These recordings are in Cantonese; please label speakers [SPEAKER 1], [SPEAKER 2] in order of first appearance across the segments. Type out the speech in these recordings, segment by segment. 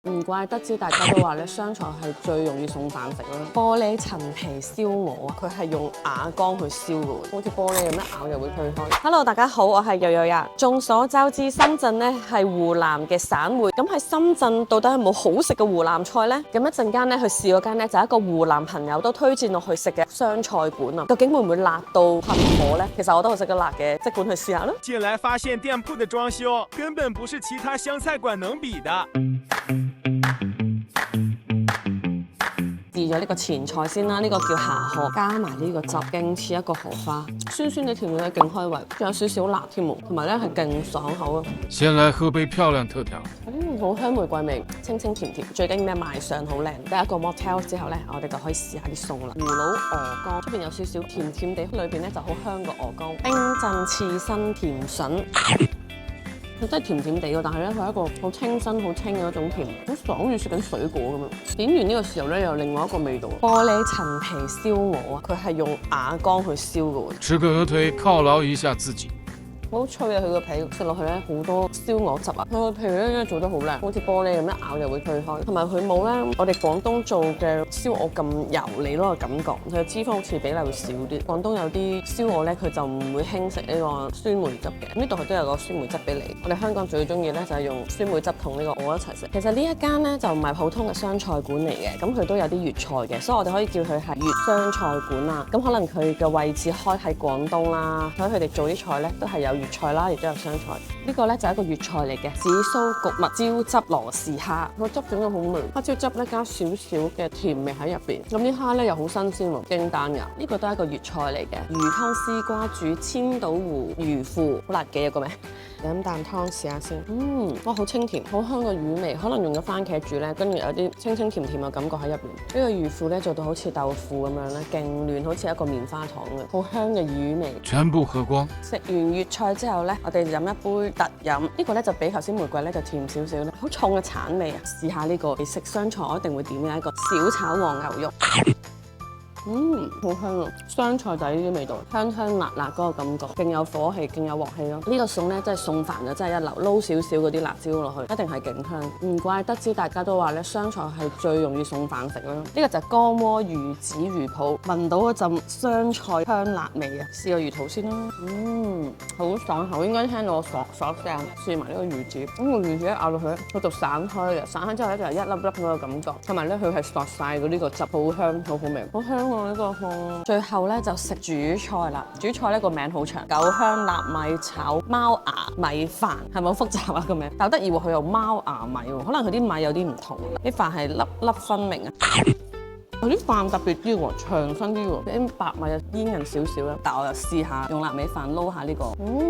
[SPEAKER 1] 唔怪得知大家都話咧，湘菜係最容易送飯食啦。玻璃陳皮燒鵝啊，佢係用瓦缸去燒嘅喎，好似玻璃咁樣咬又會推開。Hello， 大家好，我係悠悠呀。眾所周知，深圳咧係湖南嘅省會，咁喺深圳到底係冇好食嘅湖南菜呢？咁一陣間咧去試嗰間咧就係一個湖南朋友都推薦我去食嘅湘菜館啊，究竟會唔會辣到噴火呢？其實我都好食得辣嘅，即管去試下啦。
[SPEAKER 2] 進來發現店鋪的裝修根本不是其他湘菜館能比的。
[SPEAKER 1] 試咗呢個前菜先啦，呢個叫夏荷，加埋呢個汁，勁似一個荷花，酸酸地甜嘅勁開胃，仲有少少辣添喎，同埋咧係勁爽口啊！
[SPEAKER 3] 先來喝杯漂亮特調，
[SPEAKER 1] 好香玫瑰味，清清甜甜，最緊要咩賣相好靚。第一個 mocktail 之後咧，我哋就可以試下啲餸啦。葫蘆鵝肝出邊有少少甜甜地，裏邊咧就好香個鵝肝，冰鎮刺身甜筍。佢真係甜甜地嘅，但係咧佢係一個好清新、好清嘅一種甜，好爽，好似食緊水果咁樣。點完呢個時候咧，又有另外一個味道。玻璃陳皮燒鵝啊，佢係用瓦缸去燒嘅喎。
[SPEAKER 3] 吃個鵝腿犒勞一下自己。
[SPEAKER 1] 好脆啊！佢個皮食落去咧好多燒鵝汁啊！佢個皮咧做得好靚，好似玻璃咁一咬就會推開，同埋佢冇咧我哋廣東做嘅燒鵝咁油膩咯個感覺，佢脂肪好似比例會少啲。廣東有啲燒鵝咧，佢就唔會興食呢個酸梅汁嘅，呢度佢都有個酸梅汁俾你。我哋香港最中意咧就係用酸梅汁同呢個鵝一齊食。其實呢一間咧就唔係普通嘅湘菜館嚟嘅，咁佢都有啲粵菜嘅，所以我哋可以叫佢係粵湘菜館啦。咁可能佢嘅位置開喺廣東啦，所以佢哋做啲菜咧都係有粵菜啦，亦都有湘菜。呢個咧就係一個粵菜嚟嘅，紫蘇焗物椒汁羅氏蝦，個汁整得好味，黑椒汁咧加少少嘅甜味喺入邊。咁啲蝦咧又好新鮮喎，驚單㗎。呢個都係一個粵菜嚟嘅，魚湯絲瓜煮千島湖魚腐，好辣嘅一個咩？飲啖湯試下先，哇好清甜，好香個魚味，可能用咗番茄煮咧，跟住有啲清清甜甜嘅感覺喺入邊。呢個魚腐咧做到好似豆腐咁樣咧，勁嫩，好似一個棉花糖嘅，好香嘅魚味。
[SPEAKER 3] 全部喝光。
[SPEAKER 1] 食完粵菜之後咧，我哋飲一杯特飲，呢個咧就比頭先玫瑰咧就甜少少咧，好重嘅橙味啊！試下呢個，你食湘菜我一定會點嘅一個小炒黃牛肉。好香啊！湘菜就係呢啲味道，香香辣辣嗰個感覺，勁有火氣，勁有鑊氣咯。呢個餸咧真係送飯就真係一流，撈少少嗰啲辣椒落去，一定係勁香。唔怪得知大家都話咧，湘菜係最容易送飯食啦。呢個就係乾鍋魚子魚肚，聞到嗰陣湘菜香辣味啊！試個魚肚先啦，好爽口，應該聽到我嗦嗦聲。試埋呢個魚子，咁個魚子一咬落去咧，佢就散開嘅，散開之後咧就係一粒粒嗰個感覺，同埋咧佢係嗦晒嗰呢個汁，好香，好好味，好香啊！呢個餸，最後咧就食主菜啦。主菜呢個名好長，九香臘米炒貓牙米飯，係咪好複雜啊個名？但係得意喎，佢有貓牙米喎，可能佢啲米有啲唔同，啲飯係粒粒分明啊。佢啲飯特別啲喎，長身啲喎，啲白米又煙韌少少啦。但我又試下用臘味飯撈下呢個，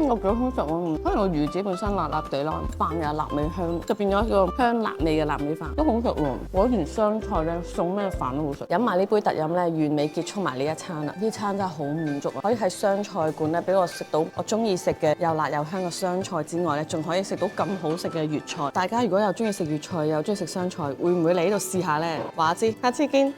[SPEAKER 1] 我幾好食喎。可能個魚子本身辣辣地啦，飯又有臘味香，就變咗一個香辣味嘅臘味飯，都好食喎。嗰盤湘菜咧，送咩飯都好食。飲埋呢杯特飲咧，完美結束埋呢一餐啦。呢餐真係好滿足啊！可以喺湘菜館咧，俾我食到我中意食嘅又辣又香嘅湘菜之外咧，仲可以食到咁好食嘅粵菜。大家如果又中意食粵菜，又中意食湘菜，會唔會嚟呢度試下咧？話知，下次見。